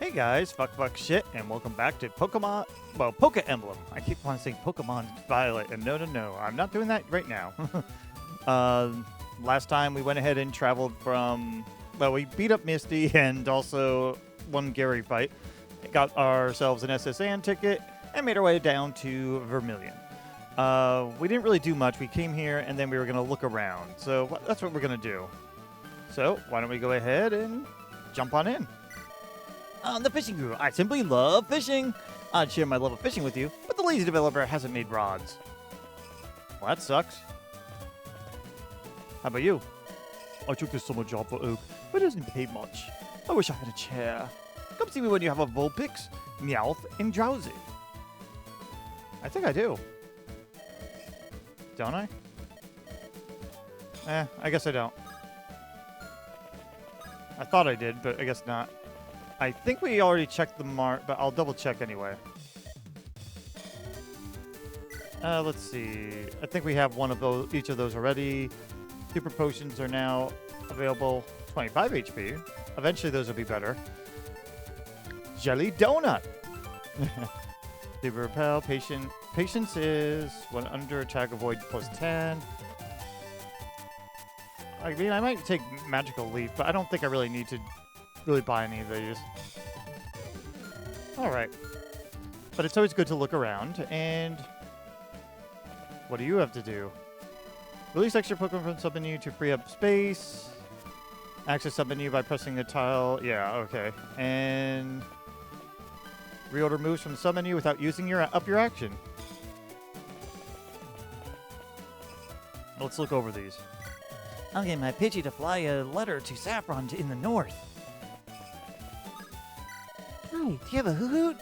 Hey guys, fuck shit, and welcome back to Pokemon, well, PokeEmblem. I keep wanting to say Pokemon Violet, and no, I'm not doing that right now. Last time we went ahead and traveled from, well, we beat up Misty and also won Gary fight, got ourselves an SSN ticket, and made our way down to Vermilion. We didn't really do much. We came here, and then we were going to look around. So that's what we're going to do. So why don't we go ahead and jump on in. I'm the fishing guru. I simply love fishing. I'd share my love of fishing with you, but the lazy developer hasn't made rods. Well, that sucks. How about you? I took this summer job for Oak, but it doesn't pay much. I wish I had a chair. Come see me when you have a Vulpix, Meowth, and Drowsy. I think I do. Don't I? I guess I don't. I thought I did, but I guess not. I think we already checked the mark, but I'll double check anyway. Let's see. I think we have one of those, each of those already. Super potions are now available. 25 HP. Eventually, those will be better. Jelly donut. Super repel. Patience is when under attack avoid +10. I mean, I might take magical leaf, but I don't think I really need to really buy any of these. Alright. But it's always good to look around, and what do you have to do? Release extra Pokemon from sub-menu to free up space. Access sub-menu by pressing the tile. Yeah, okay. And reorder moves from the sub-menu without using your action. Let's look over these. I'll get my Pidgey to fly a letter to Saffron in the north. Hi, do you have a Hoot?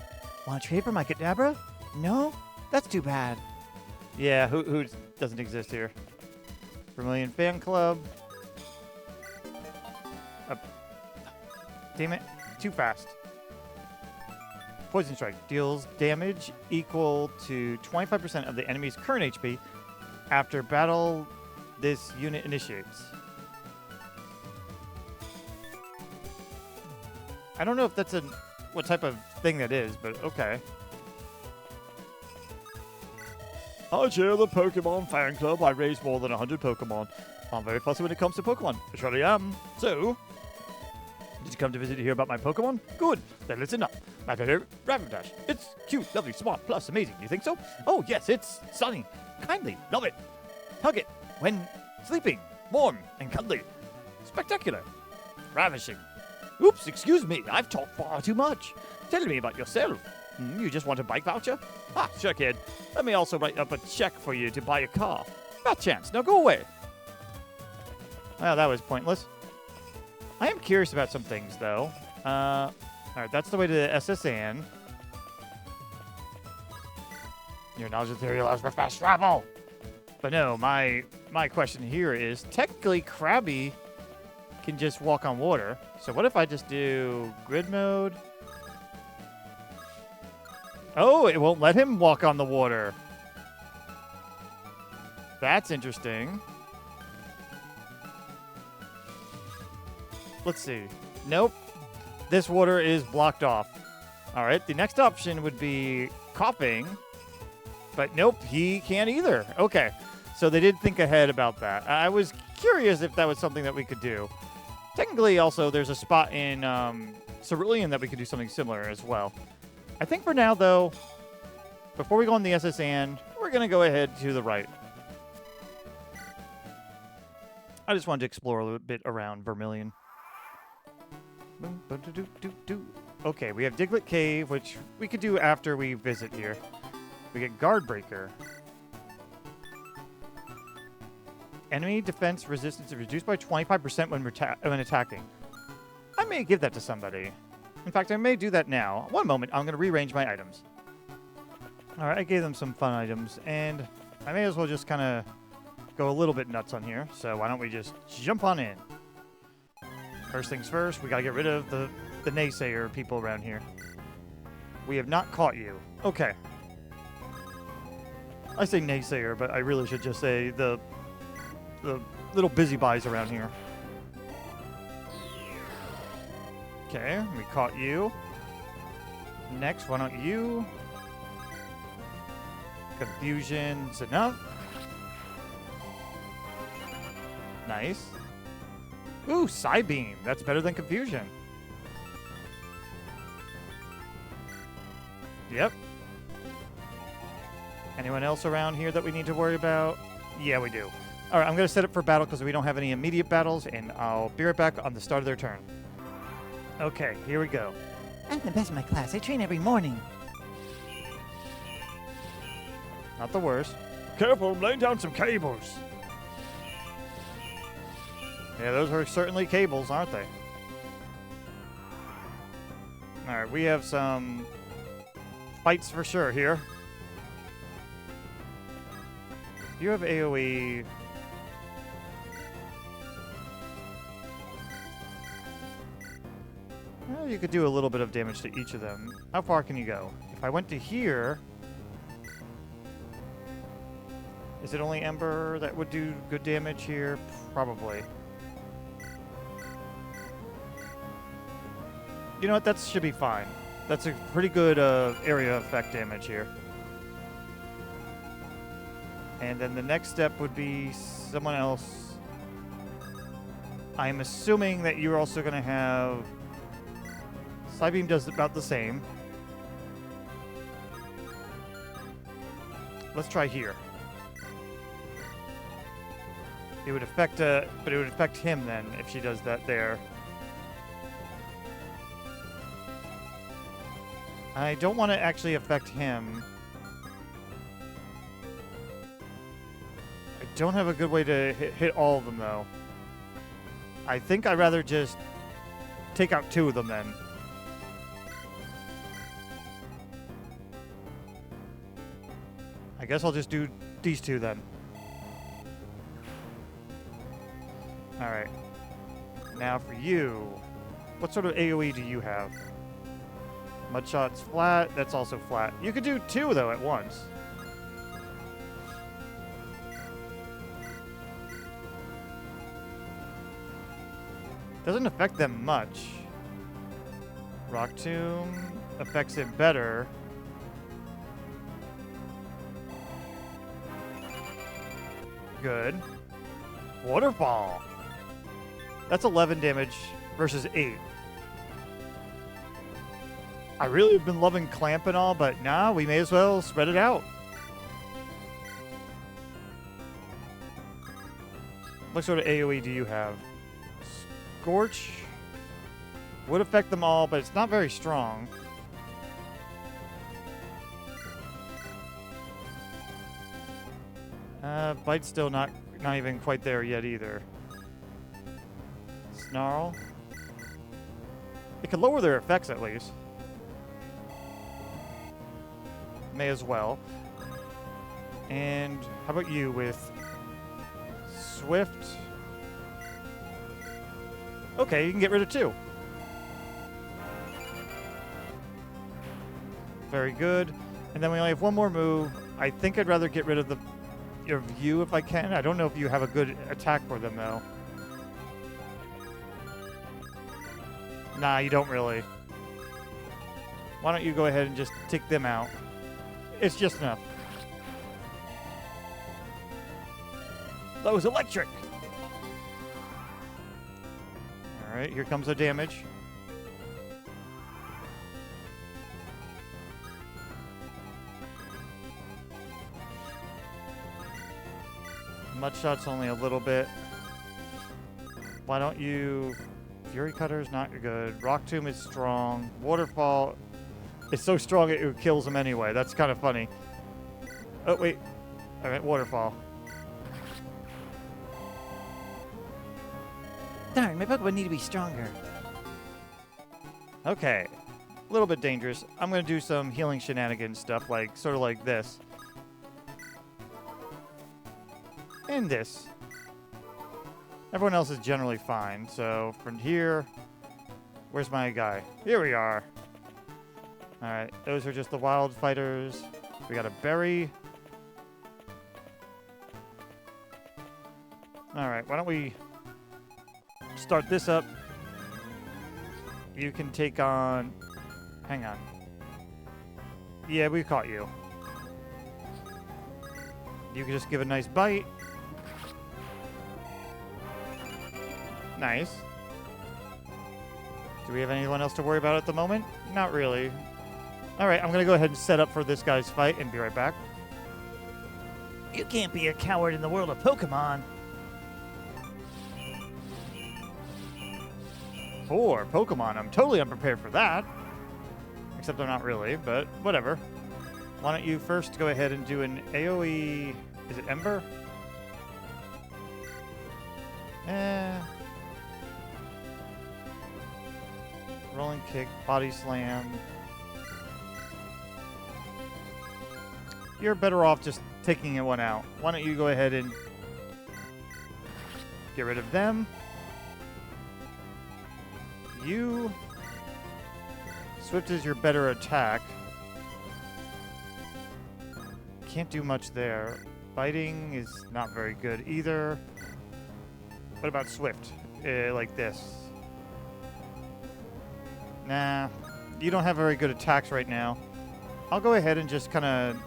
Want to trade for my Kadabra? No? That's too bad. Yeah, Hoot doesn't exist here. Vermilion fan club. Damn it. Too fast. Poison Strike deals damage equal to 25% of the enemy's current HP after battle this unit initiates. I don't know if that's what type of thing that is, but okay. I chair the Pokemon fan club. I raise more than 100 Pokemon. I'm very fussy when it comes to Pokemon. I surely am. So, did you come to visit to hear about my Pokemon? Good. Then listen up. My favorite Rapidash. It's cute, lovely, smart, plus amazing. You think so? Oh, yes, it's sunny. Kindly. Love it. Hug it. When sleeping. Warm and cuddly. Spectacular. Ravishing. Oops, excuse me. I've talked far too much. Tell me about yourself. You just want a bike voucher? Ah, sure, kid. Let me also write up a check for you to buy a car. Bad chance. Now go away. Well, that was pointless. I am curious about some things, though. All right, that's the way to the SSN. Your knowledge of theory allows for fast travel. But no, my question here is, technically, Krabby can just walk on water. So what if I just do grid mode? Oh, it won't let him walk on the water. That's interesting. Let's see. Nope. This water is blocked off. All right, the next option would be coughing. But nope, he can't either. Okay, so they did think ahead about that. I was curious if that was something that we could do. Technically, also, there's a spot in Cerulean that we could do something similar as well. I think for now, though, before we go on the SSN, we're going to go ahead to the right. I just wanted to explore a little bit around Vermilion. Okay, we have Diglett Cave, which we could do after we visit here. We get Guard Breaker. Enemy defense resistance is reduced by 25% when attacking. I may give that to somebody. In fact, I may do that now. One moment, I'm going to rearrange my items. All right, I gave them some fun items, and I may as well just kind of go a little bit nuts on here. So why don't we just jump on in? First things first, we got to get rid of the naysayer people around here. We have not caught you. Okay. I say naysayer, but I really should just say the little busybodies around here. Okay, we caught you. Next, why don't you... Confusion's enough. Nice. Ooh, Psybeam. That's better than Confusion. Yep. Anyone else around here that we need to worry about? Yeah, we do. All right, I'm going to set up for battle because we don't have any immediate battles, and I'll be right back on the start of their turn. Okay, here we go. I'm the best in my class. I train every morning. Not the worst. Careful, I'm laying down some cables. Yeah, those are certainly cables, aren't they? All right, we have some fights for sure here. You have AoE. Well, you could do a little bit of damage to each of them. How far can you go? If I went to here... Is it only Ember that would do good damage here? Probably. You know what? That should be fine. That's a pretty good area effect damage here. And then the next step would be someone else. I'm assuming that you're also going to have... Psybeam does about the same. Let's try here. It would affect, but it would affect him then if she does that there. I don't want to actually affect him. I don't have a good way to hit all of them, though. I think I'd rather just take out 2 of them then. I guess I'll just do these 2 then. Alright. Now for you. What sort of AoE do you have? Mudshot's flat. That's also flat. You could do 2, though, at once. Doesn't affect them much. Rock Tomb affects it better. Good. Waterfall. That's 11 damage versus 8. I really have been loving Clamp and all, but nah, we may as well spread it out. What sort of AoE do you have? Scorch would affect them all, but it's not very strong. Bite's still not even quite there yet either. Snarl. It could lower their effects at least. May as well. And how about you with Swift? Okay, you can get rid of 2. Very good. And then we only have 1 more move. I think I'd rather get rid of your view if I can. I don't know if you have a good attack for them, though. Nah, you don't really. Why don't you go ahead and just take them out? It's just enough. That was electric! Alright, here comes the damage. Mudshot's only a little bit. Why don't you... Fury Cutter's not good. Rock Tomb is strong. Waterfall is so strong it kills him anyway. That's kind of funny. Oh, wait. I meant Waterfall. Darn, my Pokemon need to be stronger. Okay. A little bit dangerous. I'm going to do some healing shenanigans stuff, like sort of like this. And this. Everyone else is generally fine, so from here... Where's my guy? Here we are. Alright, those are just the wild fighters. We got a berry. Alright, why don't we start this up. You can take on... Hang on. Yeah, we caught you. You can just give a nice bite. Nice. Do we have anyone else to worry about at the moment? Not really. Alright, I'm going to go ahead and set up for this guy's fight and be right back. You can't be a coward in the world of Pokemon. 4 Pokemon. I'm totally unprepared for that. Except I'm not really, but whatever. Why don't you first go ahead and do an AoE... Is it Ember? Rolling kick, body slam. You're better off just taking one out. Why don't you go ahead and get rid of them? You... Swift is your better attack. Can't do much there. Biting is not very good either. What about Swift? Like this. Nah, you don't have very good attacks right now. I'll go ahead and just kind of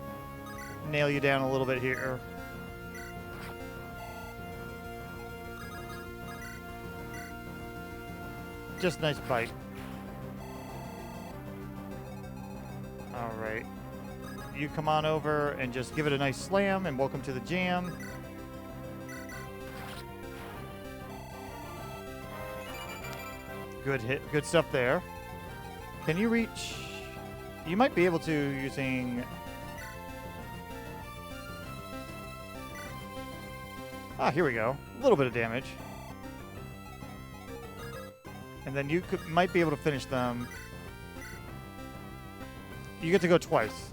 nail you down a little bit here. Just a nice bite. Alright. You come on over and just give it a nice slam, and welcome to the jam. Good hit. Good stuff there. Can you reach... You might be able to using... Ah, here we go. A little bit of damage. And then you might be able to finish them. You get to go twice.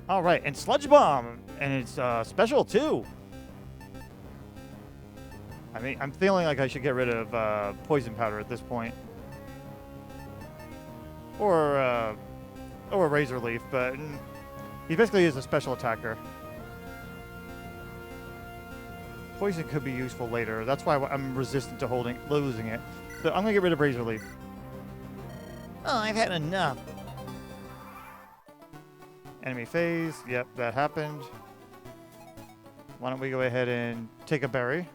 All right, and Sludge Bomb, and it's special too. I mean, I'm feeling like I should get rid of Poison Powder at this point, or Razor Leaf, but he basically is a special attacker. Poison could be useful later. That's why I'm resistant to losing it. So I'm gonna get rid of Razor Leaf. Oh, I've had enough. Enemy phase. Yep, that happened. Why don't we go ahead and take a berry?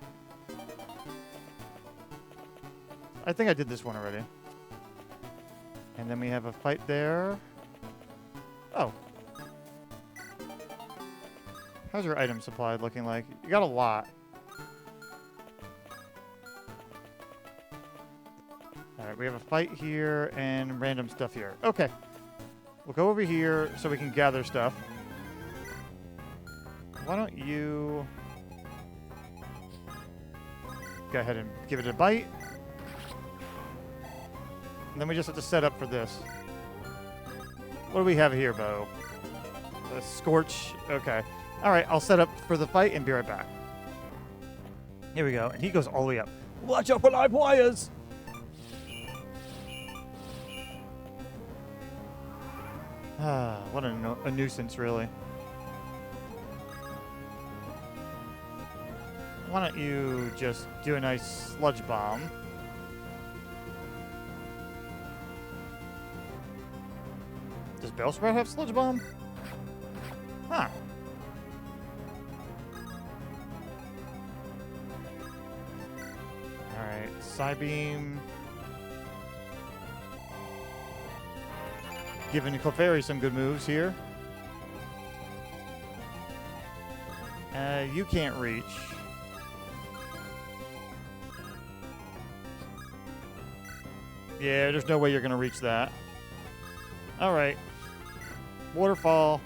I think I did this one already. And then we have a fight there. Oh. How's your item supply looking like? You got a lot. Alright, we have a fight here and random stuff here. Okay. We'll go over here so we can gather stuff. Why don't you go ahead and give it a bite. And then we just have to set up for this. What do we have here, Bo? A Scorch. Okay. Alright, I'll set up for the fight and be right back. Here we go. And he goes all the way up. Watch out for live wires! Ah, what a nuisance, really. Why don't you just do a nice Sludge Bomb? Does Bellsprout have Sludge Bomb? Huh. Alright, Psybeam. Giving Clefairy some good moves here. You can't reach. Yeah, there's no way you're going to reach that. Alright. Waterfall.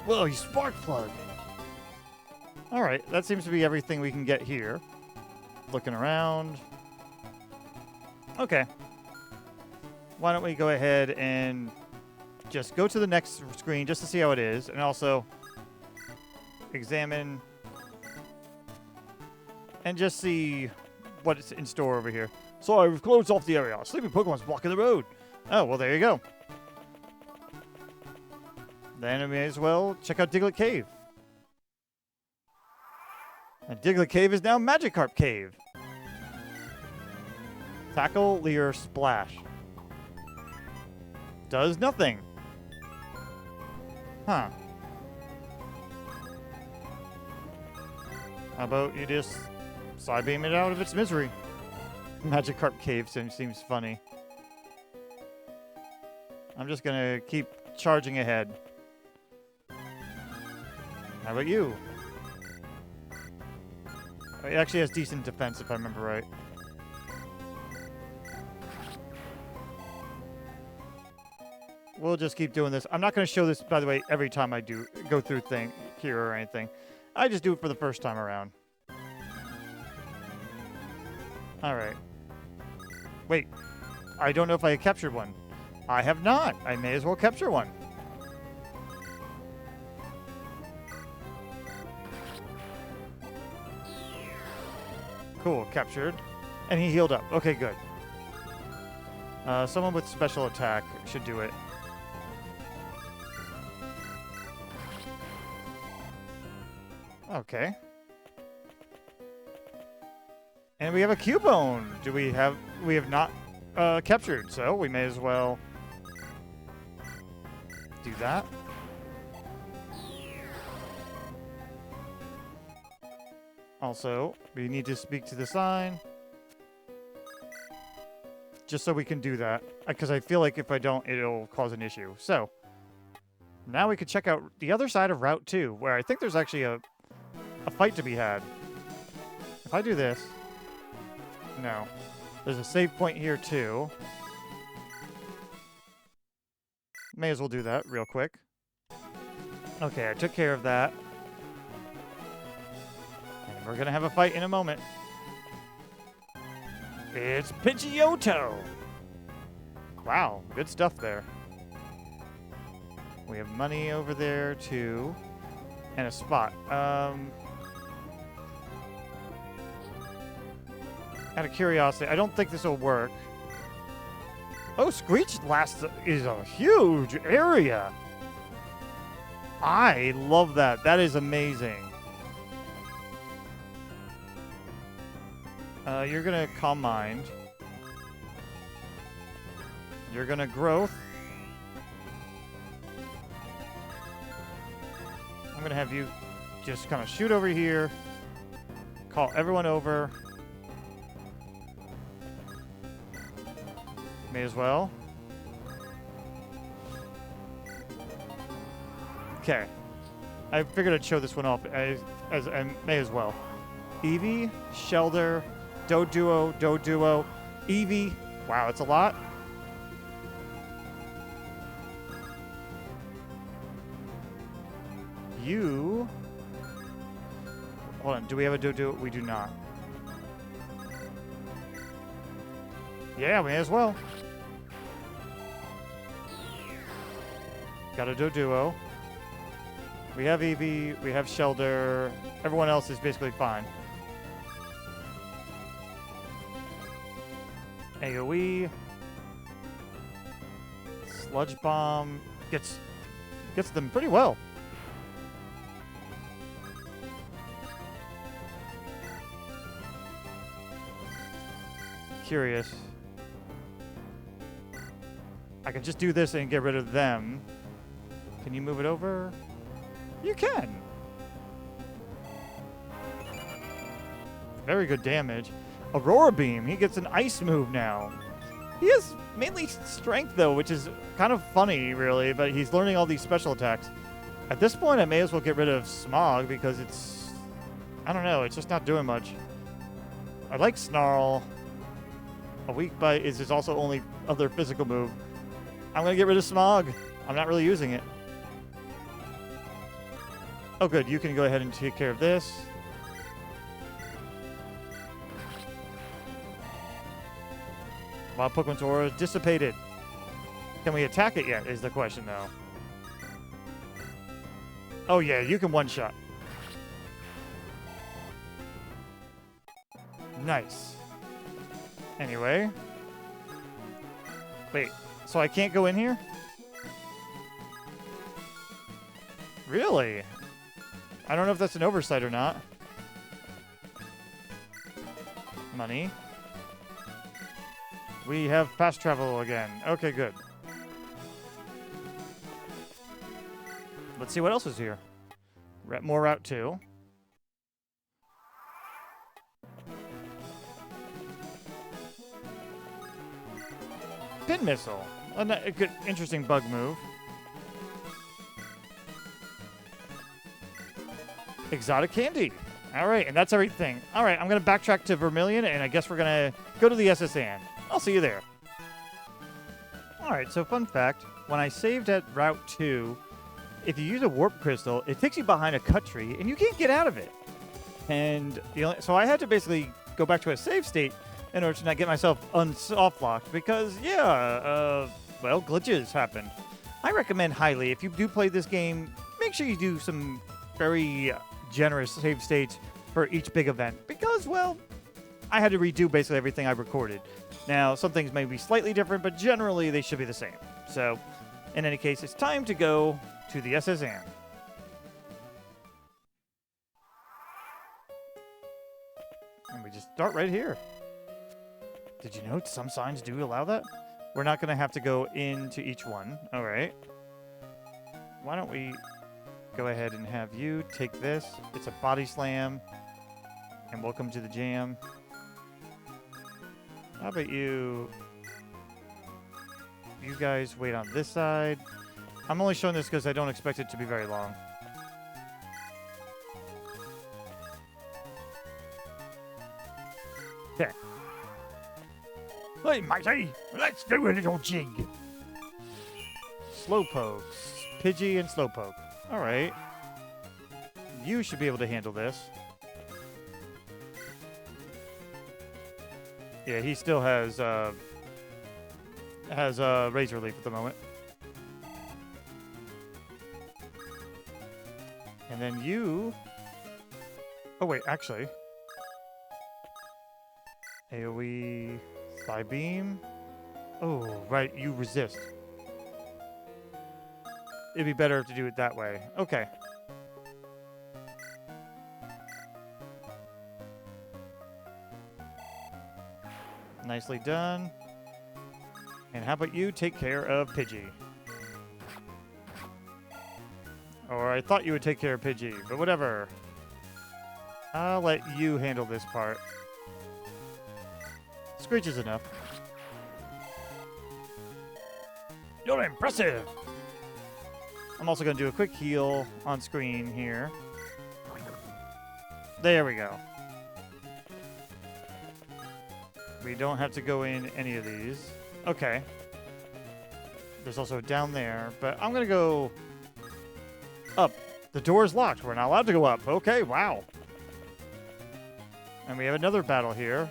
Whoa, you Spark Plug. Alright, that seems to be everything we can get here. Looking around. Okay. Why don't we go ahead and just go to the next screen just to see how it is, and also examine and just see what's in store over here. Sorry, we've closed off the area. Sleeping Pokemon's blocking the road. Oh, well, there you go. Then we may as well check out Diglett Cave. And Diglett Cave is now Magikarp Cave. Tackle, Leer, Splash. Does nothing. Huh. How about you just side beam it out of its misery? Magikarp Cave seems funny. I'm just gonna keep charging ahead. How about you? It actually has decent defense, if I remember right. We'll just keep doing this. I'm not going to show this, by the way, every time I do go through thing here or anything. I just do it for the first time around. All right. Wait. I don't know if I captured one. I have not. I may as well capture one. Cool, captured. And he healed up. Okay, good. Someone with special attack should do it. Okay. And we have a Cubone. We have not captured, so we may as well do that. Also, we need to speak to the sign. Just so we can do that. Because I feel like if I don't, it'll cause an issue. So, now we can check out the other side of Route 2, where I think there's actually a fight to be had. If I do this... No. There's a save point here, too. May as well do that real quick. Okay, I took care of that. And we're going to have a fight in a moment. It's Pidgeotto! Wow, good stuff there. We have money over there, too. And a spot. Out of curiosity, I don't think this will work. Oh, Screech Blast is a huge area. I love that. That is amazing. You're going to Calm Mind. You're going to Growth. I'm going to have you just kind of shoot over here. Call everyone over. May as well. Okay. I figured I'd show this one off as I may as well. Eevee, Shelder, Doduo, Eevee. Wow, it's a lot. You... Hold on, do we have a Doduo? We do not. Yeah, may as well. Got a Doduo. We have Eevee, we have Shelder. Everyone else is basically fine. AoE. Sludge Bomb gets them pretty well. Curious. I can just do this and get rid of them. Can you move it over? You can. Very good damage. Aurora Beam. He gets an ice move now. He has mainly strength, though, which is kind of funny, really, but he's learning all these special attacks. At this point, I may as well get rid of Smog because it's... I don't know. It's just not doing much. I like Snarl. A Weak Bite is his also only other physical move. I'm going to get rid of Smog. I'm not really using it. Oh, good. You can go ahead and take care of this. Wild Pokemon's aura dissipated. Can we attack it yet, is the question, though. Oh, yeah. You can one-shot. Nice. Anyway. Wait. So I can't go in here? Really? I don't know if that's an oversight or not. Money. We have fast travel again. Okay, good. Let's see what else is here. More Route 2. Pin Missile. A good, interesting bug move. Exotic Candy. All right, and that's everything. All right, I'm going to backtrack to Vermilion, and I guess we're going to go to the SSN. I'll see you there. All right, so fun fact. When I saved at Route 2, if you use a Warp Crystal, it takes you behind a cut tree, and you can't get out of it. And so I had to basically go back to a save state in order to not get myself soft-locked because, yeah, well, glitches happened. I recommend highly, if you do play this game, make sure you do some very generous save states for each big event because, well, I had to redo basically everything I recorded. Now, some things may be slightly different, but generally they should be the same. So, in any case, it's time to go to the SSN. And we just start right here. Did you know some signs do allow that? We're not going to have to go into each one. All right. Why don't we go ahead and have you take this. It's a body slam. And welcome to the jam. How about you guys wait on this side. I'm only showing this because I don't expect it to be very long. Okay. Hey, matey, let's do a little jig. Slowpoke. Pidgey and Slowpoke. All right. You should be able to handle this. Yeah, he still has Razor Leaf at the moment. And then you... Oh, wait, actually. AoE... Thigh Beam. Oh, right, you resist. It'd be better to do it that way. Okay. Nicely done. And how about you take care of Pidgey? Or I thought you would take care of Pidgey, but whatever. I'll let you handle this part. Screech is enough. You're impressive. I'm also going to do a quick heal on screen here. There we go. We don't have to go in any of these. Okay. There's also down there, but I'm going to go up. The door's locked. We're not allowed to go up. Okay, wow. And we have another battle here.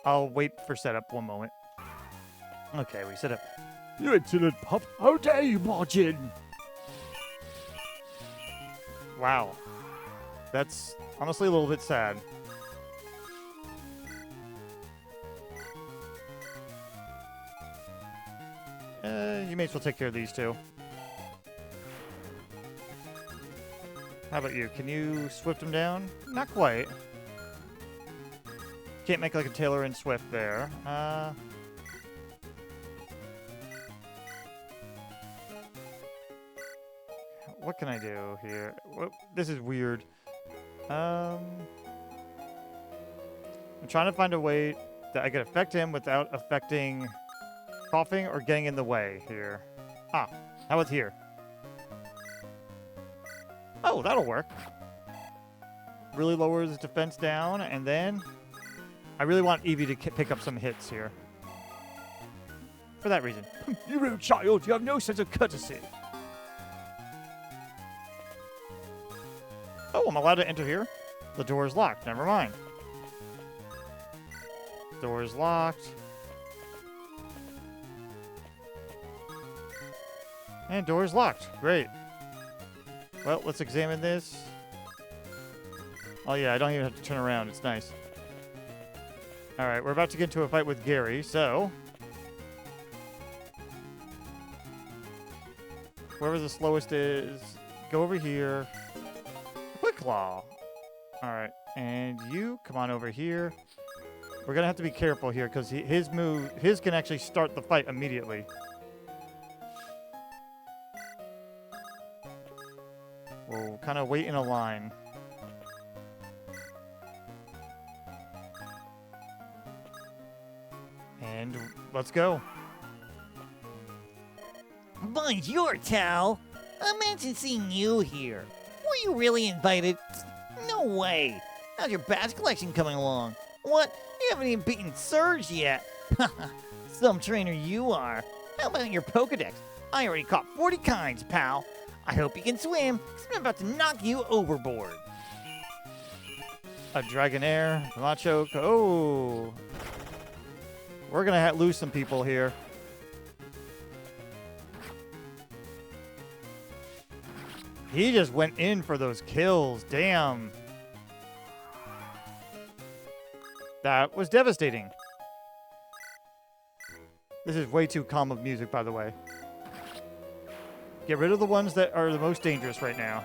I'll wait for setup one moment. Okay, we set up. You insolent pup. How dare you barge in? Wow. That's honestly a little bit sad. You may as well take care of these two. How about you? Can you swift them down? Not quite. Can't make like a Tailor and Swift there. What can I do here? This is weird. I'm trying to find a way that I could affect him without affecting coughing or getting in the way here. Ah, how about here? Oh, that'll work. Really lowers his defense down, and then I really want Eevee to pick up some hits here. For that reason. You rude child, you have no sense of courtesy. Oh, I'm allowed to enter here? The door is locked. Never mind. Door is locked. And door is locked. Great. Well, let's examine this. Oh, yeah, I don't even have to turn around. It's nice. All right, we're about to get into a fight with Gary, so... Whoever the slowest is, go over here. Quick Claw. All right, and you, come on over here. We're going to have to be careful here because his can actually start the fight immediately. We'll kind of wait in a line. And let's go. Bonjour, Tal. Imagine seeing you here. Were you really invited? No way. How's your badge collection coming along? What? You haven't even beaten Surge yet. Some trainer you are. How about your Pokedex? I already caught 40 kinds, pal. I hope you can swim, 'cause I'm about to knock you overboard. A Dragonair, Machoke. Oh. We're going to lose some people here. He just went in for those kills. Damn. That was devastating. This is way too calm of music, by the way. Get rid of the ones that are the most dangerous right now.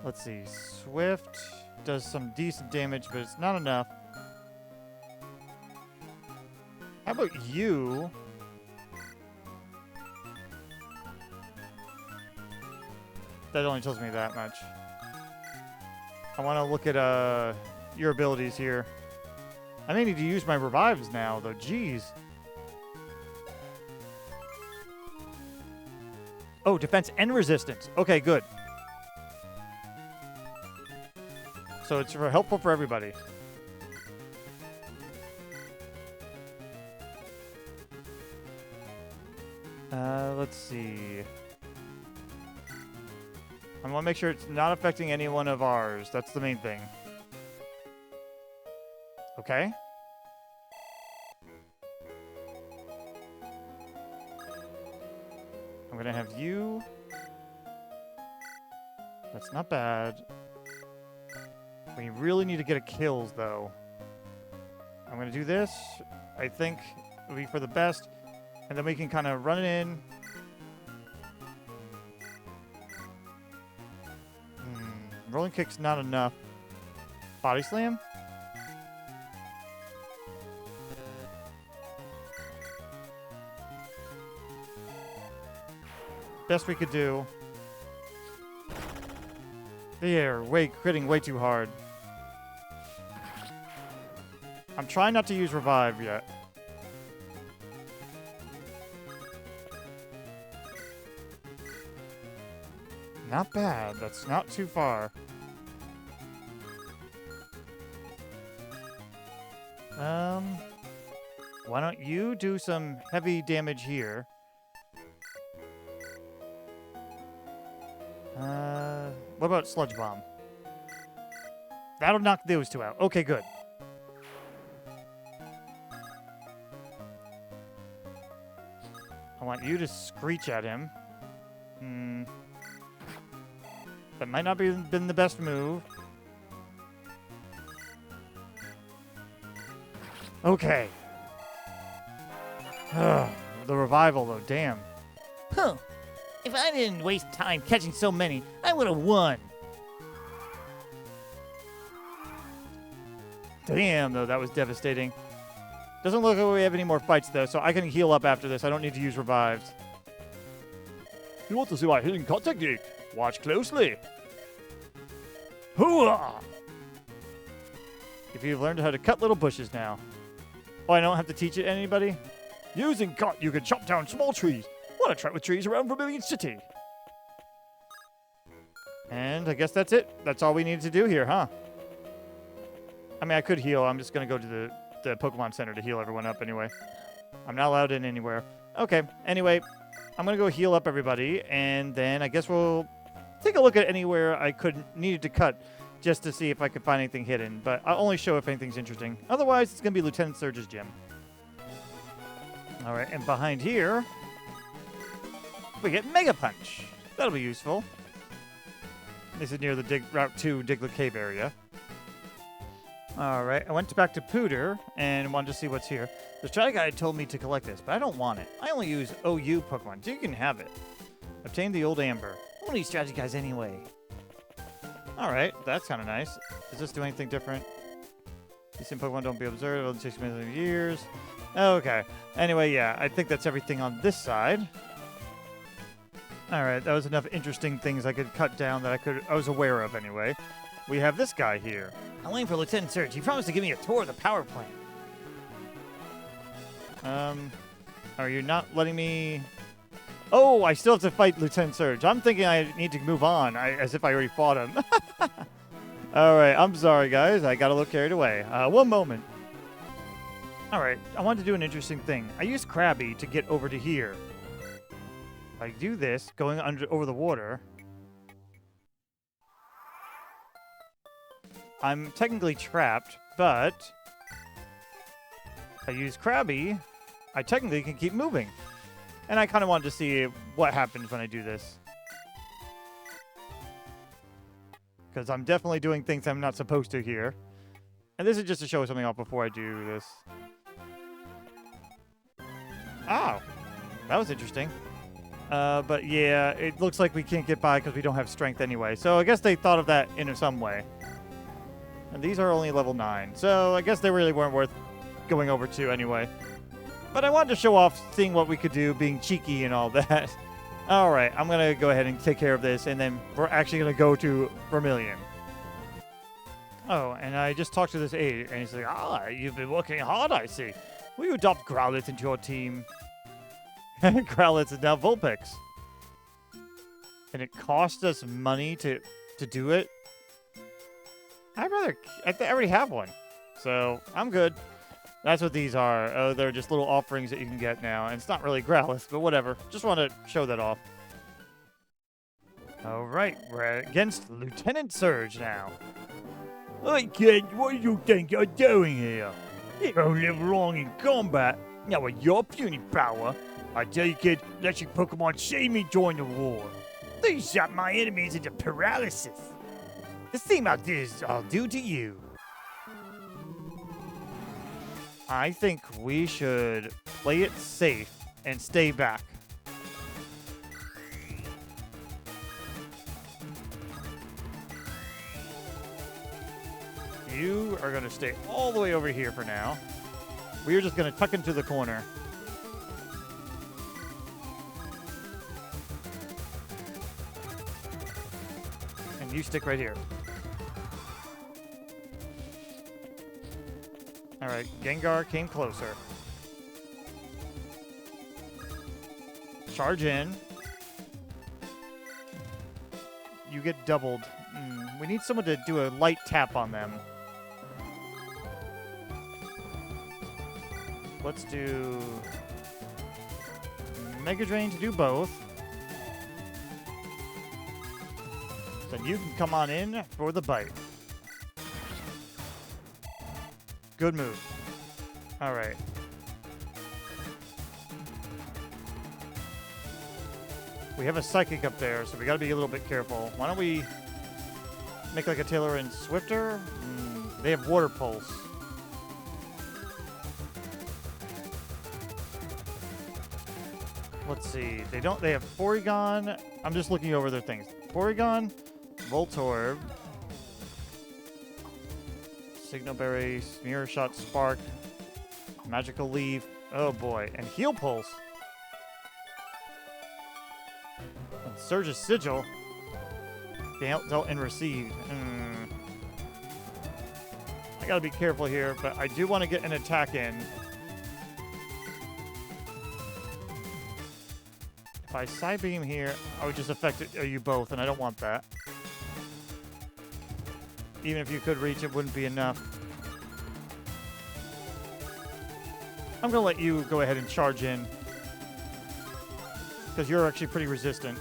Let's see. Swift does some decent damage, but it's not enough. How about you? That only tells me that much. I want to look at your abilities here. I may need to use my revives now, though. Jeez. Oh, defense and resistance. Okay, good. So it's helpful for everybody. Let's see. I want to make sure it's not affecting any one of ours. That's the main thing. Okay. I'm going to have you. That's not bad. We really need to get a kills, though. I'm going to do this. I think it'll be for the best. And then we can kind of run it in. Rolling kick's not enough. Body slam? Best we could do. There, critting way too hard. I'm trying not to use revive yet. Not bad. That's not too far. Why don't you do some heavy damage here? What about Sludge Bomb? That'll knock those two out. Okay, good. I want you to screech at him. That might not have been the best move. Okay. The revival, though. Damn. Huh. If I didn't waste time catching so many, I would have won. Damn, though. That was devastating. Doesn't look like we have any more fights, though, so I can heal up after this. I don't need to use revives. You want to see my hidden cut technique? Watch closely. Hooah! If you've learned how to cut little bushes now. Oh, I don't have to teach it to anybody? Using cut, you can chop down small trees. Want to try with trees around Vermilion City? And I guess that's it. That's all we need to do here, huh? I mean, I could heal. I'm just going to go to the Pokemon Center to heal everyone up anyway. I'm not allowed in anywhere. Okay, anyway, I'm going to go heal up everybody, and then I guess we'll take a look at anywhere I needed to cut just to see if I could find anything hidden, but I'll only show if anything's interesting. Otherwise, it's going to be Lieutenant Surge's gym. All right, and behind here, we get Mega Punch. That'll be useful. This is near the Route 2 Diglett Cave area. All right, I went back to Pooter and wanted to see what's here. The strategy guide told me to collect this, but I don't want it. I only use OU Pokemon, so you can have it. Obtain the old Amber. What are these strategy guys anyway? Alright, that's kind of nice. Does this do anything different? These same Pokemon don't be observed over 6 million years. Okay. Anyway, yeah, I think that's everything on this side. Alright, that was enough interesting things I could cut down that I was aware of anyway. We have this guy here. I'm waiting for Lieutenant Surge. He promised to give me a tour of the power plant. Are you not letting me... Oh, I still have to fight Lieutenant Surge. I'm thinking I need to move on, as if I already fought him. Alright, I'm sorry, guys. I got a little carried away. One moment. Alright, I wanted to do an interesting thing. I used Krabby to get over to here. If I do this, going over the water... I'm technically trapped, but... if I use Krabby, I technically can keep moving. And I kind of wanted to see what happens when I do this. Because I'm definitely doing things I'm not supposed to here. And this is just to show something off before I do this. Oh, that was interesting. But yeah, it looks like we can't get by because we don't have strength anyway. So I guess they thought of that in some way. And these are only level 9. So I guess they really weren't worth going over to anyway. But I wanted to show off seeing what we could do, being cheeky and all that. Alright, I'm going to go ahead and take care of this, and then we're actually going to go to Vermilion. Oh, and I just talked to this aide, and he's like, you've been working hard, I see. Will you adopt Growlithe into your team? Growlithe is now Vulpix. And it cost us money to do it? I already have one. So, I'm good. That's what these are. Oh, they're just little offerings that you can get now. And it's not really Growlithe, but whatever. Just want to show that off. Alright, we're against Lieutenant Surge now. Hey kid, what do you think you're doing here? You don't live long in combat. Now with your puny power, I tell you kid, let your Pokemon see me join the war. They shot my enemies into paralysis. The same I'll do to you. I think we should play it safe and stay back. You are going to stay all the way over here for now. We're just going to tuck into the corner. And you stick right here. Alright, Gengar came closer. Charge in. You get doubled. We need someone to do a light tap on them. Let's do Mega Drain to do both. Then you can come on in for the bite. Good move. All right. We have a Psychic up there, so we got to be a little bit careful. Why don't we make like a Tailor and Swifter? They have Water Pulse. Let's see. They have Porygon. I'm just looking over their things. Porygon, Voltorb, Signal Berry, Smear Shot, Spark, Magical Leaf. Oh boy. And Heal Pulse. And Surge's Sigil. Dealt and received. I gotta be careful here, but I do want to get an attack in. If I Side Beam here, I would just affect you both, and I don't want that. Even if you could reach, it wouldn't be enough. I'm going to let you go ahead and charge in. Because you're actually pretty resistant.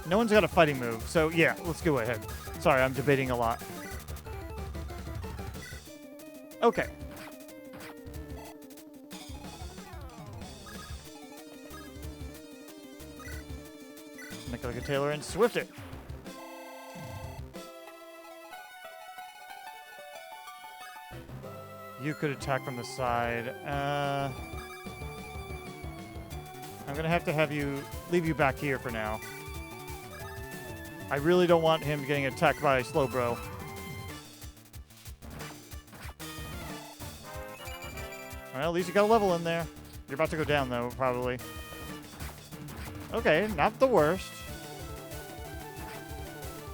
No one's got a fighting move, so yeah, let's go ahead. Sorry, I'm debating a lot. Okay. Make like a Tailor and Swift it. You could attack from the side. I'm gonna have to leave you back here for now. I really don't want him getting attacked by Slowbro. Well, at least you got a level in there. You're about to go down, though, probably. Okay, not the worst.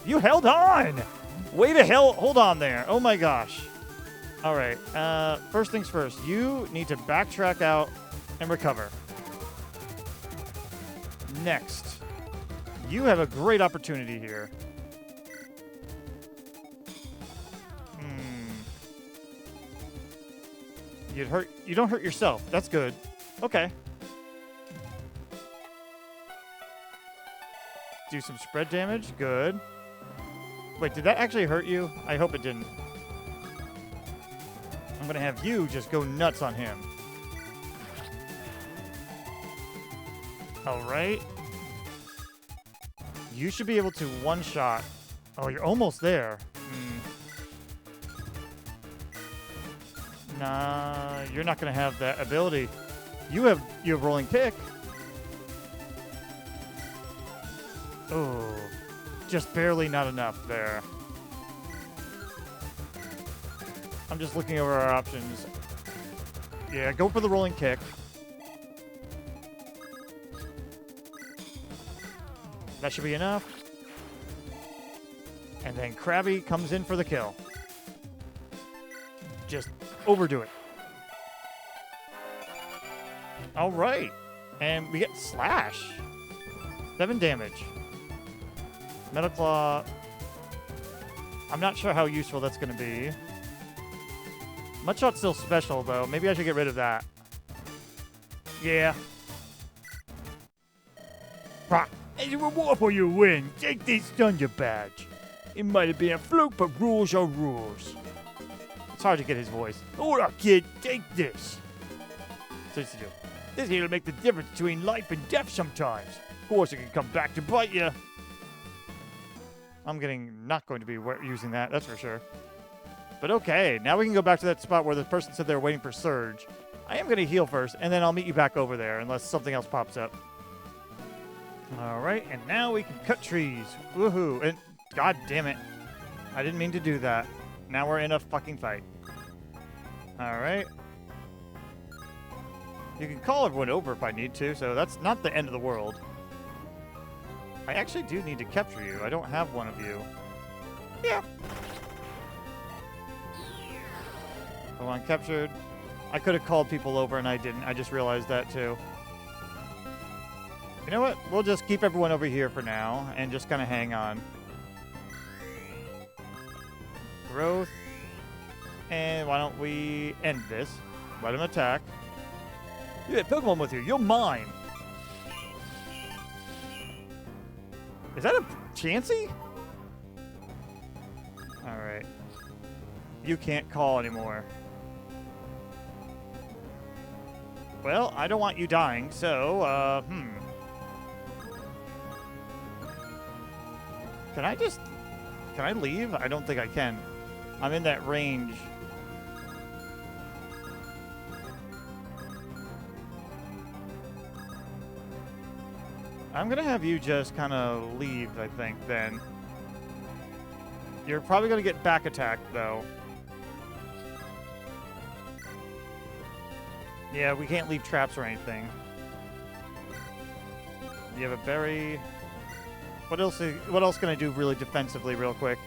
You held on! Way to hold on there. Oh, my gosh. All right. First things first. You need to backtrack out and recover. Next. You have a great opportunity here. You don't hurt yourself. That's good. Okay. Do some spread damage. Good. Wait, did that actually hurt you? I hope it didn't. I'm gonna have you just go nuts on him. All right. You should be able to one-shot. Oh, you're almost there. Nah, you're not gonna have that ability. You have rolling kick. Oh, just barely not enough there. I'm just looking over our options. Yeah, go for the rolling kick. That should be enough. And then Krabby comes in for the kill. Just overdo it. All right. And we get Slash. 7 damage. Metal Claw. I'm not sure how useful that's going to be. Mudshot's still special, though. Maybe I should get rid of that. Yeah. As a reward for your win, take this Thunder Badge. It might have been a fluke, but rules are rules. It's hard to get his voice. Hold up, kid. Take this. This here'll make the difference between life and death sometimes. Of course, it can come back to bite you. I'm not going to be using that, that's for sure. But okay, now we can go back to that spot where the person said they were waiting for Surge. I am going to heal first, and then I'll meet you back over there, unless something else pops up. All right, and now we can cut trees. Woohoo. And god damn it. I didn't mean to do that. Now we're in a fucking fight. All right. You can call everyone over if I need to, so that's not the end of the world. I actually do need to capture you. I don't have one of you. Yeah. Oh, I'm captured. I could have called people over and I didn't. I just realized that too. You know what? We'll just keep everyone over here for now and just kind of hang on. Growth. And why don't we end this? Let him attack. You had Pokemon with you. You're mine. Is that a Chansey? All right. You can't call anymore. Well, I don't want you dying, so, Can I leave? I don't think I can. I'm in that range. I'm going to have you just kind of leave, I think, then. You're probably going to get back attacked, though. Yeah, we can't leave traps or anything. You have a berry. What else can I do really defensively real quick?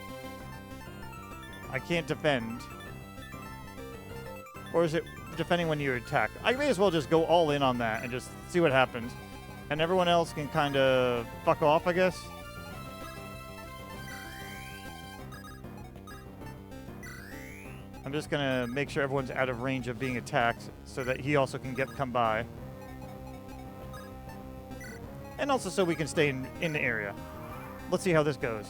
I can't defend. Or is it defending when you attack? I may as well just go all in on that and just see what happens. And everyone else can kind of fuck off, I guess. I'm just going to make sure everyone's out of range of being attacked so that he also can come by. And also so we can stay in the area. Let's see how this goes.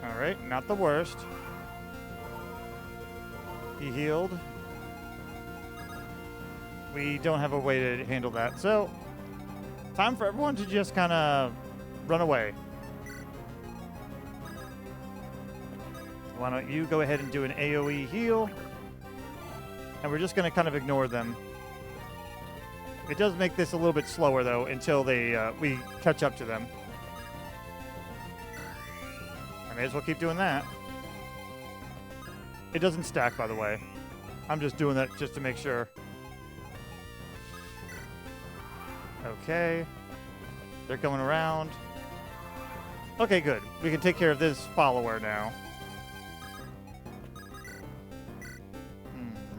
All right, not the worst. He healed. We don't have a way to handle that. So, time for everyone to just kind of run away. Why don't you go ahead and do an AoE heal? And we're just going to kind of ignore them. It does make this a little bit slower, though, until we catch up to them. I may as well keep doing that. It doesn't stack, by the way. I'm just doing that just to make sure. Okay. They're going around. Okay, good. We can take care of this follower now.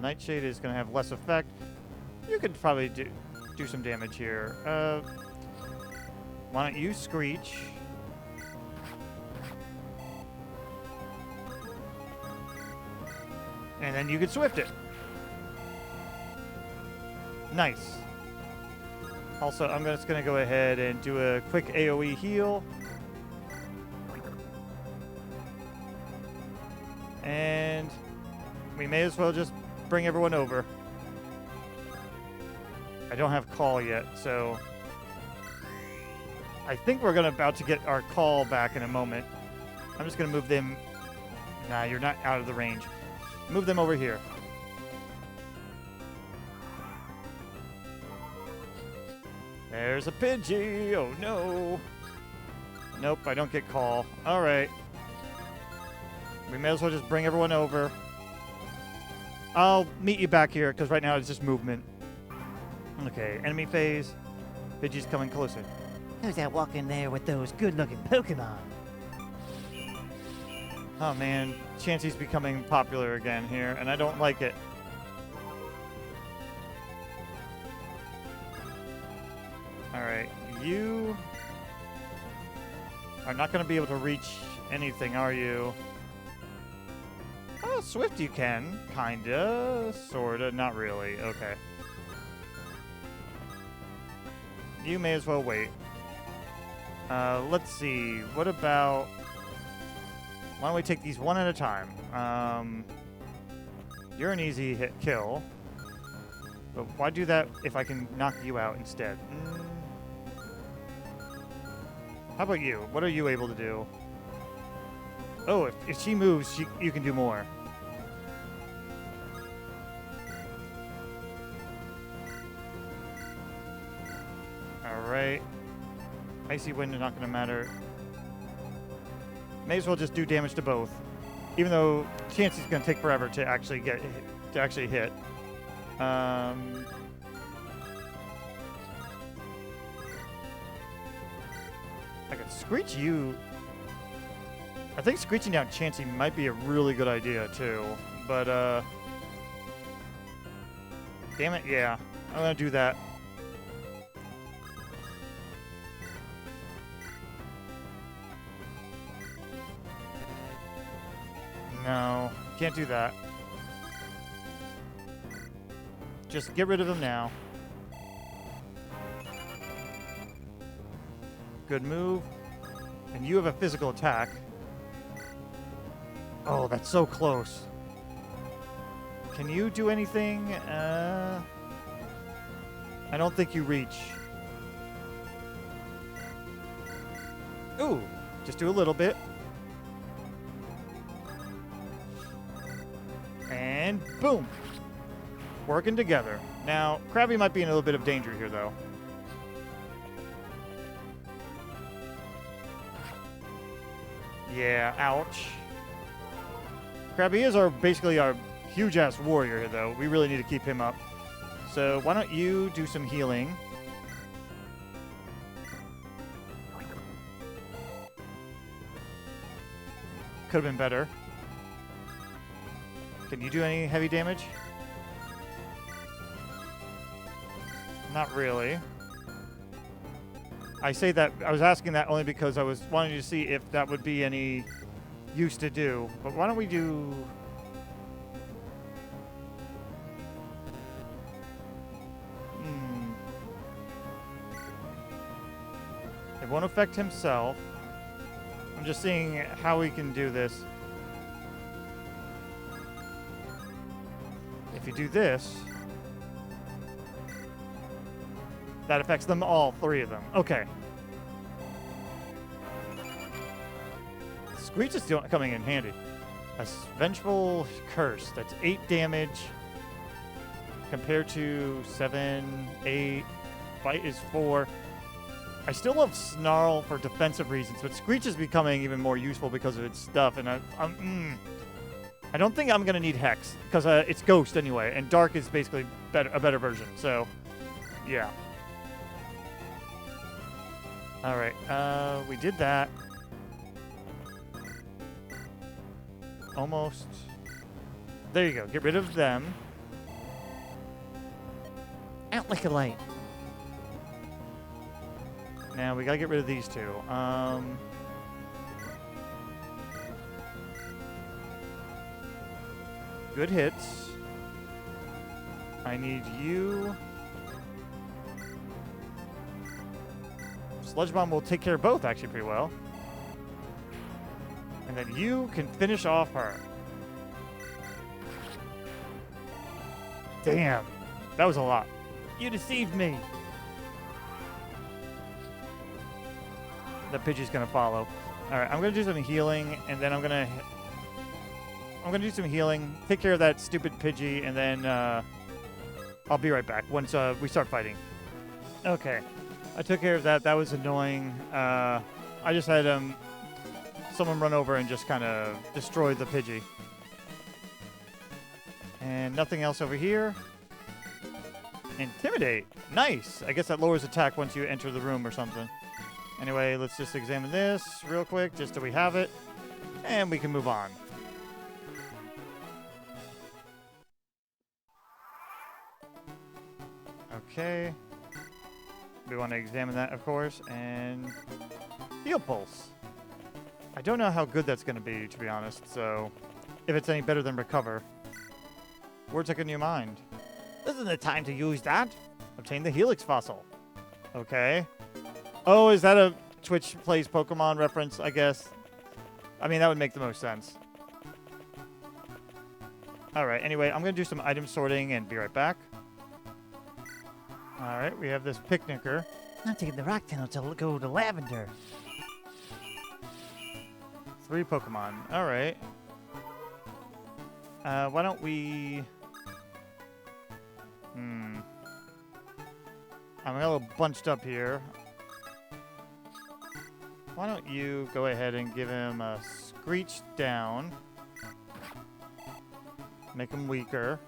Nightshade is going to have less effect. You could probably do some damage here. Why don't you Screech? And then you can Swift it. Nice. Also, I'm just going to go ahead and do a quick AoE heal. And we may as well just bring everyone over. I don't have call yet, so I think we're about to get our call back in a moment. I'm just going to move them. Nah, you're not out of the range. Move them over here. There's a Pidgey. Oh, no. Nope, I don't get call. All right. We may as well just bring everyone over. I'll meet you back here, because right now it's just movement. Okay, enemy phase. Pidgey's coming closer. Who's that walking there with those good-looking Pokemon? Oh, man. Chansey's becoming popular again here, and I don't like it. Alright, you are not going to be able to reach anything, are you? Oh, Swift you can. Kinda. Sorta. Not really. Okay. You may as well wait. Let's see. What about... Why don't we take these one at a time? You're an easy hit kill. But why do that if I can knock you out instead? How about you? What are you able to do? Oh, if she moves, you can do more. Alright. Icy Wind is not going to matter. May as well just do damage to both. Even though Chansey's going to take forever to actually hit. I could Screech you. I think screeching down Chansey might be a really good idea too. But damn it, yeah. I'm gonna do that. No, can't do that. Just get rid of him now. Good move. And you have a physical attack. Oh, that's so close. Can you do anything? I don't think you reach. Ooh, just do a little bit. And boom. Working together. Now, Krabby might be in a little bit of danger here, though. Yeah, ouch. Krabby is basically our huge-ass warrior here, though. We really need to keep him up. So why don't you do some healing? Could have been better. Can you do any heavy damage? Not really. I say that, I was asking that only because I was wanting to see if that would be any use to do. But why don't we do... It won't affect himself. I'm just seeing how we can do this. If you do this... That affects them all, 3 of them. Okay. Screech is still coming in handy. A Vengeful Curse. That's 8 damage compared to 7, 8. Bite is 4. I still love Snarl for defensive reasons, but Screech is becoming even more useful because of its stuff, and I don't think I'm going to need Hex, because it's Ghost anyway, and Dark is basically a better version, so yeah. Alright, we did that. Almost. There you go, get rid of them. Out like a light. Now we gotta get rid of these two. Good hits. I need you. Sludge Bomb will take care of both actually pretty well. And then you can finish off her. Damn. That was a lot. You deceived me. The Pidgey's gonna follow. Alright, I'm gonna do some healing, and then I'm gonna do some healing, take care of that stupid Pidgey, and then I'll be right back once we start fighting. Okay. I took care of that. That was annoying. I just had someone run over and just kind of destroy the Pidgey. And nothing else over here. Intimidate. Nice. I guess that lowers attack once you enter the room or something. Anyway, let's just examine this real quick, just so we have it. And we can move on. Okay. We want to examine that, of course. And Heal Pulse. I don't know how good that's going to be, to be honest. So, if it's any better than Recover. Words like a new mind. This is the time to use that. Obtain the Helix Fossil. Okay. Oh, is that a Twitch Plays Pokemon reference, I guess? I mean, that would make the most sense. Alright, anyway, I'm going to do some item sorting and be right back. Alright, we have this Picnicker. I'm taking the rock tunnel to go to Lavender. 3 Pokemon. Alright. Why don't we... I'm a little bunched up here. Why don't you go ahead and give him a Screech down. Make him weaker.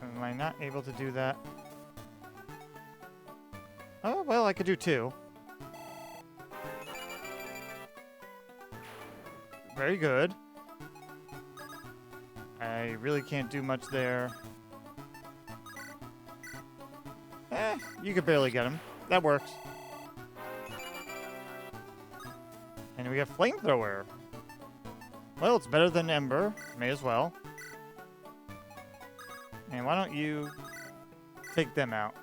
Am I not able to do that? Oh, well, I could do 2. Very good. I really can't do much there. You could barely get him. That works. And we have Flamethrower. Well, it's better than Ember. May as well. And why don't you take them out?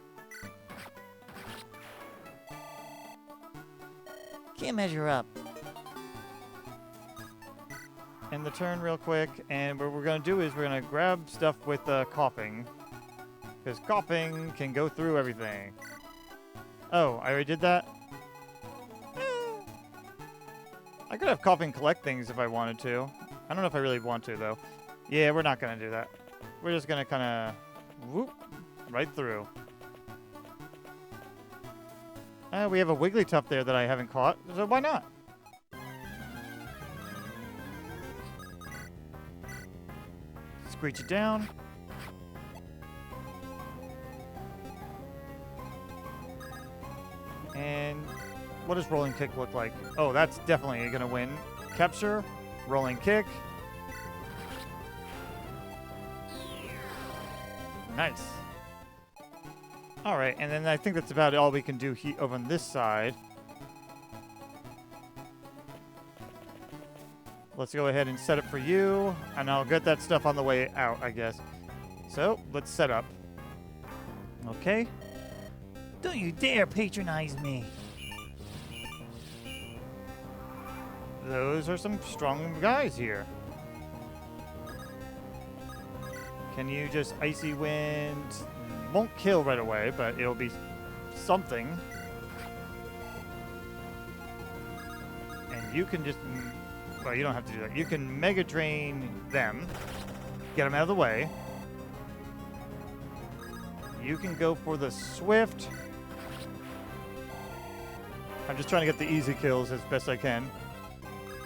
Can't measure up. End the turn real quick, and what we're going to do is we're going to grab stuff with Coughing. Because Coughing can go through everything. Oh, I already did that? I could have Coughing collect things if I wanted to. I don't know if I really want to, though. Yeah, we're not going to do that. We're just going to kind of whoop right through. We have a Wigglytuff there that I haven't caught, so why not? Screech it down. And what does Rolling Kick look like? Oh, that's definitely going to win. Capture, Rolling Kick. Nice. All right, and then I think that's about all we can do over on this side. Let's go ahead and set up for you, and I'll get that stuff on the way out, I guess. So, let's set up. Okay. Don't you dare patronize me. Those are some strong guys here. Can you just Icy Wind? Won't kill right away, but it'll be something. And you can just... Well, you don't have to do that. You can Mega Drain them. Get him out of the way. You can go for the Swift. I'm just trying to get the easy kills as best I can.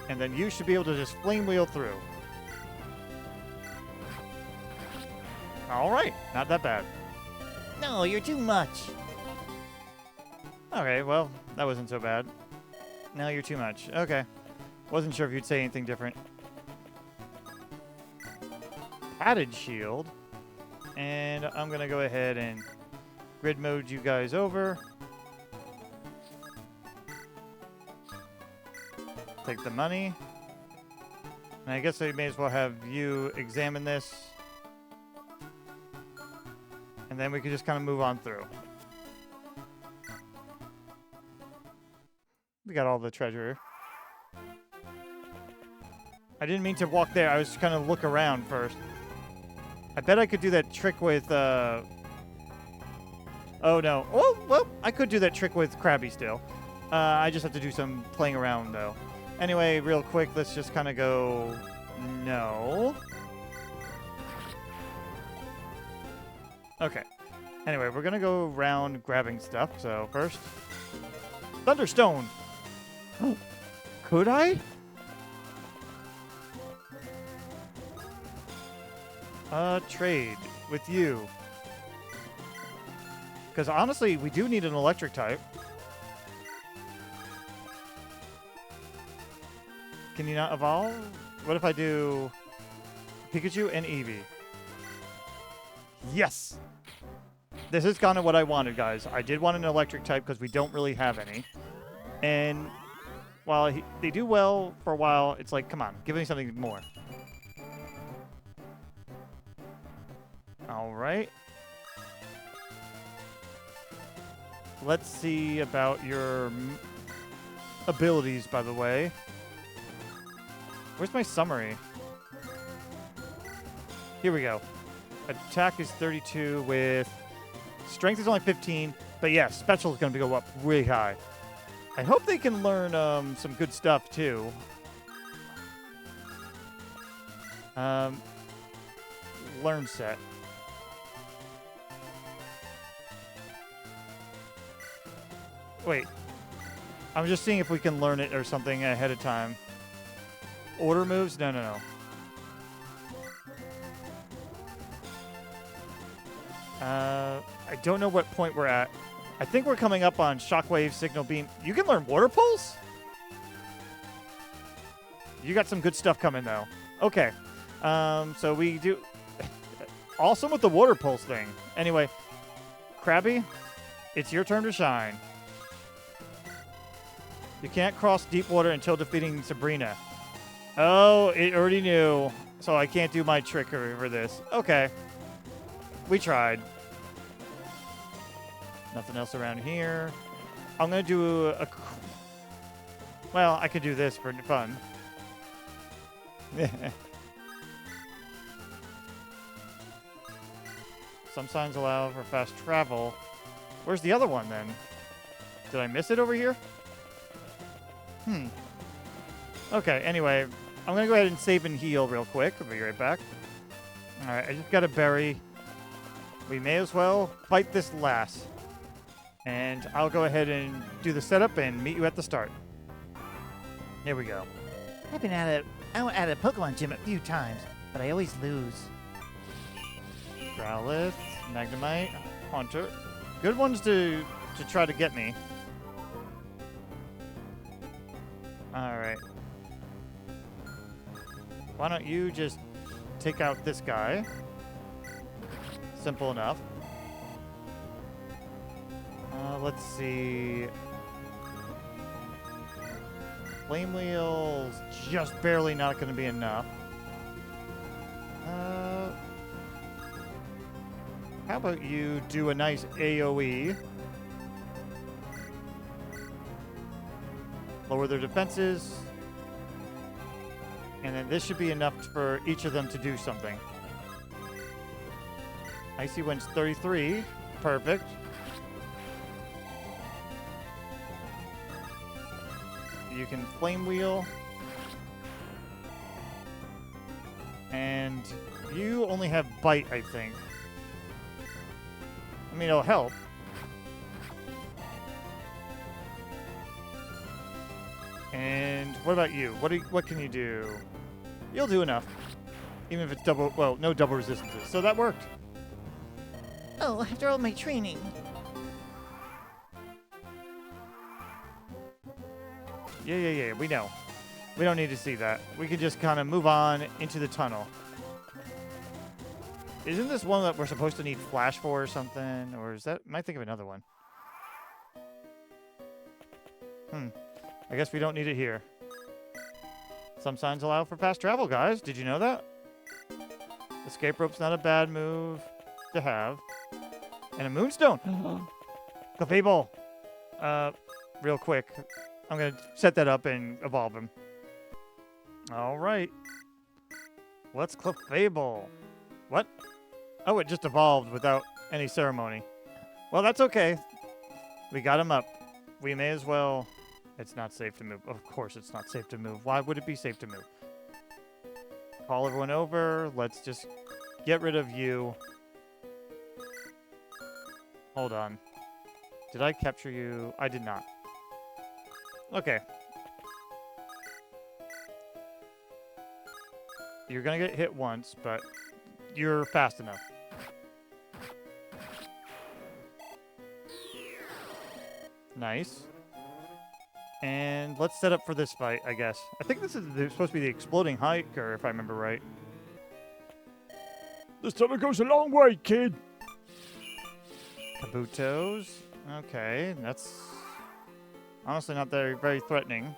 And then you should be able to just flame wheel through. All right, not that bad. No, you're too much. Okay, well, that wasn't so bad. No, you're too much. Okay. Wasn't sure if you'd say anything different. Padded shield. And I'm going to go ahead and grid mode you guys over. Take the money. And I guess I may as well have you examine this. And then we can just kind of move on through. We got all the treasure. I didn't mean to walk there. I was just kind of look around first. I bet I could do that trick with, Oh, no. Oh, well, I could do that trick with Krabby still. I just have to do some playing around, though. Anyway, real quick, let's just kind of go... No. Okay. Anyway, we're going to go around grabbing stuff. So, first... Thunderstone! Could I? Trade with you. Because honestly, we do need an electric type. Can you not evolve? What if I do Pikachu and Eevee? Yes! This is kind of what I wanted, guys. I did want an electric type because we don't really have any. And while they do well for a while, it's like, come on, give me something more. All right. Let's see about your abilities, by the way. Where's my summary? Here we go. Attack is 32 with... Strength is only 15. But yeah, special is going to go up really high. I hope they can learn some good stuff, too. Learn set. Wait. I'm just seeing if we can learn it or something ahead of time. Order moves? No, no, no. I don't know what point we're at. I think we're coming up on Shockwave, Signal Beam. You can learn Water Pulse? You got some good stuff coming, though. Okay. So we do... Awesome with the Water Pulse thing. Anyway, Krabby, it's your turn to shine. You can't cross deep water until defeating Sabrina. Oh, it already knew. So I can't do my trick for this. Okay. We tried. Nothing else around here. I'm going to do a... Well, I could do this for fun. Some signs allow for fast travel. Where's the other one, then? Did I miss it over here? Okay, anyway, I'm going to go ahead and save and heal real quick. I'll be right back. All right, I just got a berry. We may as well fight this last. And I'll go ahead and do the setup and meet you at the start. Here we go. I've been at a Pokemon gym a few times, but I always lose. Growlithe, Magnemite, Haunter. Good ones to try to get me. Alright. Why don't you just take out this guy? Simple enough. Let's see. Flame Wheel's just barely not going to be enough. How about you do a nice AoE? Lower their defenses. And then this should be enough for each of them to do something. Icy Wind's 33. Perfect. You can Flame Wheel. And you only have bite, I think. I mean, it'll help. And what about you? What can you do? You'll do enough. Even if it's double, well, no double resistances. So that worked. Oh, after all my training. Yeah, we know. We don't need to see that. We can just kind of move on into the tunnel. Isn't this one that we're supposed to need flash for or something? Or is that... I might think of another one. I guess we don't need it here. Some signs allow for fast travel, guys. Did you know that? Escape rope's not a bad move to have. And a moonstone. Clefairy. Real quick. I'm going to set that up and evolve him. All right. What's Clefairy? What? Oh, it just evolved without any ceremony. Well, that's okay. We got him up. We may as well... It's not safe to move. Of course it's not safe to move. Why would it be safe to move? Call everyone over. Let's just get rid of you. Hold on. Did I capture you? I did not. Okay. You're going to get hit once, but you're fast enough. Nice. And let's set up for this fight, I guess. I think this is supposed to be the exploding hiker, if I remember right. This tunnel goes a long way, kid. Kabutos. Okay, that's honestly not very threatening.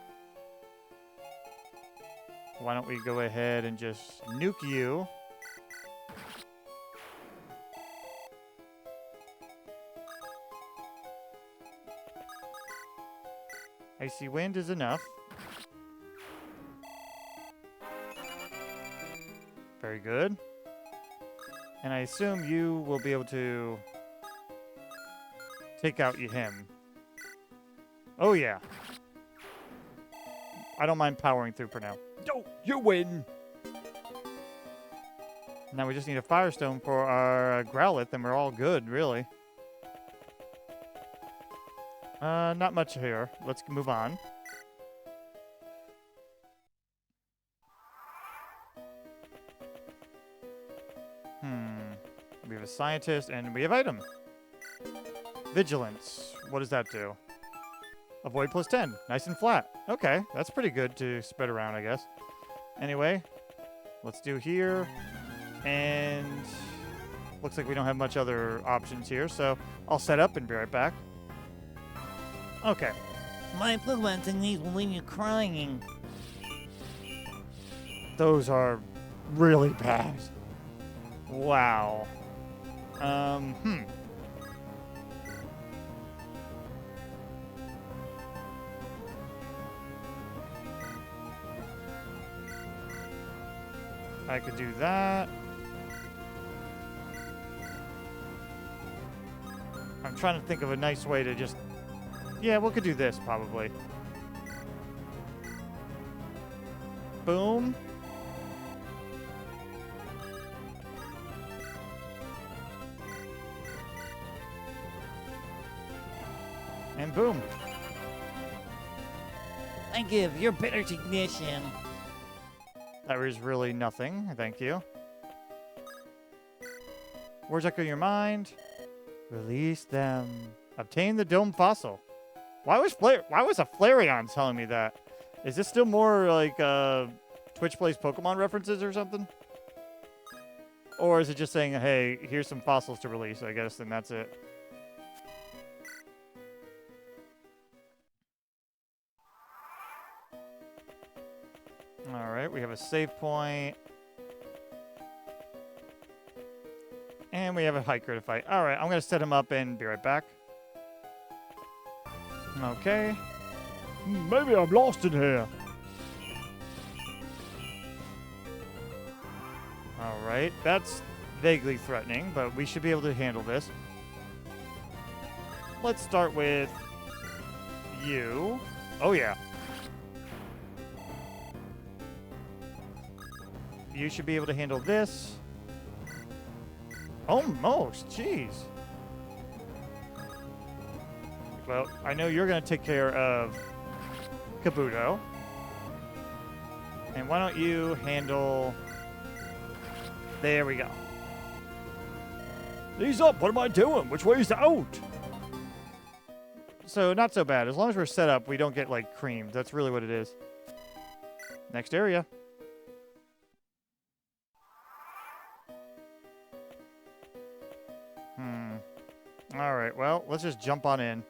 Why don't we go ahead and just nuke you? Icy Wind is enough. Very good. And I assume you will be able to take out him. Oh, yeah. I don't mind powering through for now. Yo, you win. Now we just need a Firestone for our Growlithe, and we're all good, really. Not much here. Let's move on. We have a Scientist, and we have Item. Vigilance. What does that do? Avoid plus 10. Nice and flat. Okay, that's pretty good to spread around, I guess. Anyway, let's do here. And looks like we don't have much other options here, so I'll set up and be right back. Okay. My Pokemon techniques will leave you crying. Those are really bad. Wow. I could do that. I'm trying to think of a nice way to just... Yeah, we could do this, probably. Boom. And boom. I give your better technician. That was really nothing. Thank you. Words echo your mind. Release them. Obtain the dome fossil. Why was a Flareon telling me that? Is this still more like Twitch plays Pokemon references or something? Or is it just saying, hey, here's some fossils to release, I guess, and that's it? Alright, we have a save point. And we have a hiker to fight. Alright, I'm going to set him up and be right back. Okay. Maybe I'm lost in here. Alright, that's vaguely threatening, but we should be able to handle this. Let's start with you. Oh, yeah. you should be able to handle this. Almost, jeez. Well, I know you're going to take care of Kabuto. And why don't you handle... There we go. Ease up. What am I doing? Which way is out? So, not so bad. As long as we're set up, we don't get, like, creamed. That's really what it is. Next area. Alright, well, let's just jump on in.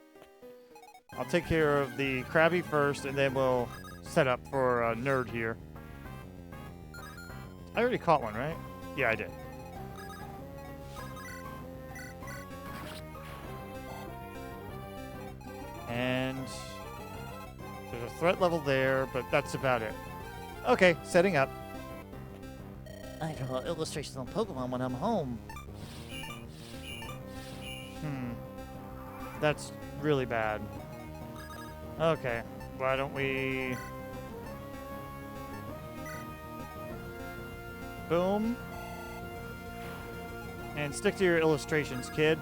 I'll take care of the Krabby first, and then we'll set up for a nerd here. I already caught one, right? Yeah, I did. And there's a threat level there, but that's about it. Okay, setting up. I draw illustrations on Pokemon when I'm home. That's really bad. Okay, why don't we... Boom. And stick to your illustrations, kid.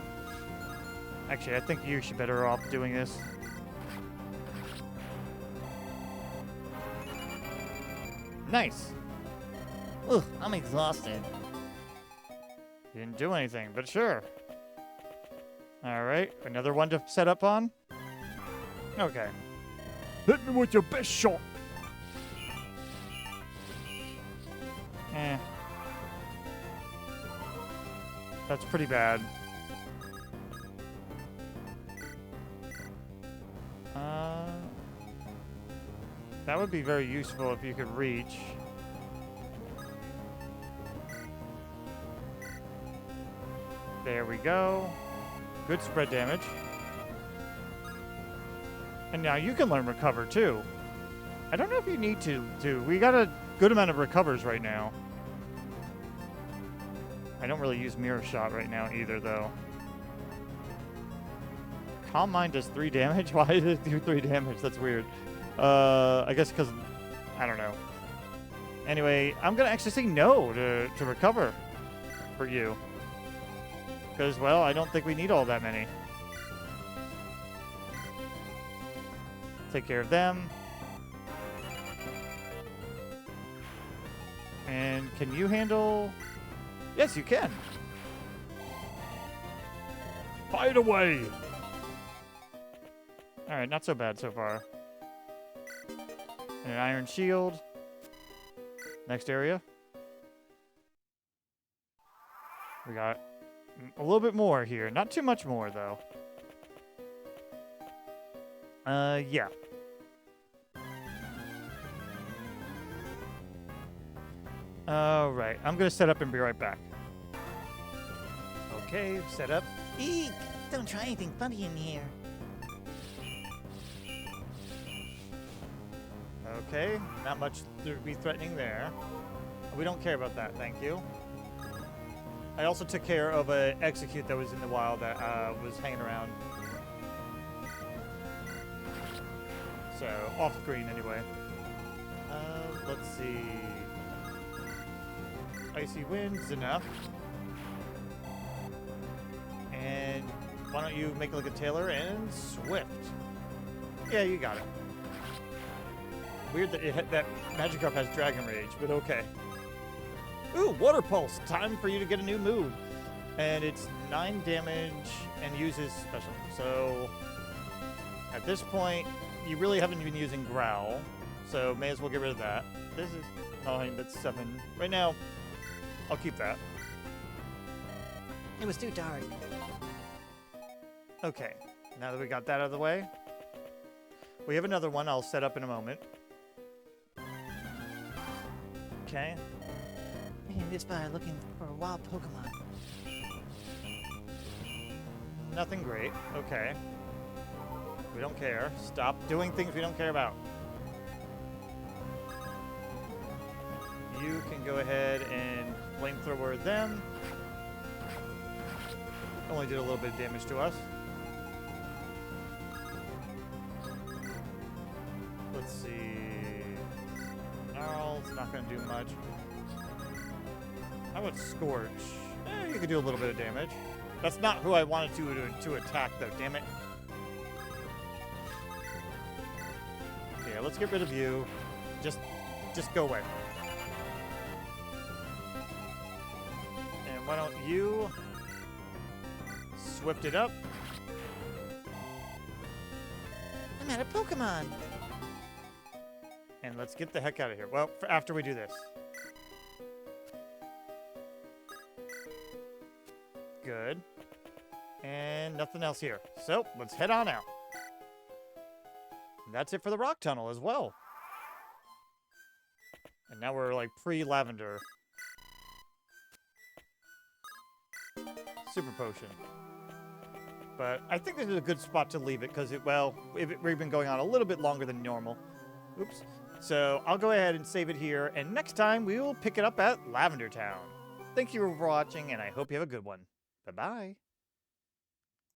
Actually, I think you should be better off doing this. Nice. Ugh, I'm exhausted. You didn't do anything, but sure. Alright, another one to set up on? Okay. Hit me with your best shot. That's pretty bad. That would be very useful if you could reach. There we go. Good spread damage. And now you can learn recover too. I don't know if you need to. We got a good amount of recovers right now. I don't really use Mirror Shot right now either, though. Calm Mind does 3 damage? Why did it do 3 damage? That's weird. I guess because... I don't know. Anyway, I'm going to actually say no to recover for you. Because, well, I don't think we need all that many. Take care of them. And can you handle... Yes, you can. Fight away. Alright, not so bad so far. And an Iron Shield. Next area. We got a little bit more here. Not too much more, though. Yeah. Alright, I'm gonna set up and be right back. Okay, set up. Eek! Don't try anything funny in here. Okay, not much to be threatening there. We don't care about that, thank you. I also took care of a Execute that was in the wild that was hanging around. So, off screen anyway. Let's see. Icy Wind's enough. And why don't you make like a Tailor and Swift? Yeah, you got it. Weird that that Magikarp has Dragon Rage, but okay. Ooh, Water Pulse! Time for you to get a new move. And it's 9 damage and uses special. So, at this point, you really haven't been using Growl. So, may as well get rid of that. This is 9, that's 7. Right now, I'll keep that. It was too dark. Okay, now that we got that out of the way, we have another one I'll set up in a moment. Okay. In this fire looking for a wild Pokemon. Nothing great. Okay. We don't care. Stop doing things we don't care about. You can go ahead and flamethrower them. Only did a little bit of damage to us. Let's see. Gnarl's not going to do much. How about Scorch? You could do a little bit of damage. That's not who I wanted to attack, though. Damn it. Okay, let's get rid of you. Just go away. And why don't you swift it up? I'm out of Pokemon. And let's get the heck out of here. Well, after we do this. Good. And nothing else here. So, let's head on out. And that's it for the rock tunnel as well. And now we're like pre-lavender. Super potion. But I think this is a good spot to leave it because we've been going on a little bit longer than normal. Oops. So I'll go ahead and save it here, and next time we will pick it up at Lavender Town. Thank you for watching, and I hope you have a good one. Bye-bye.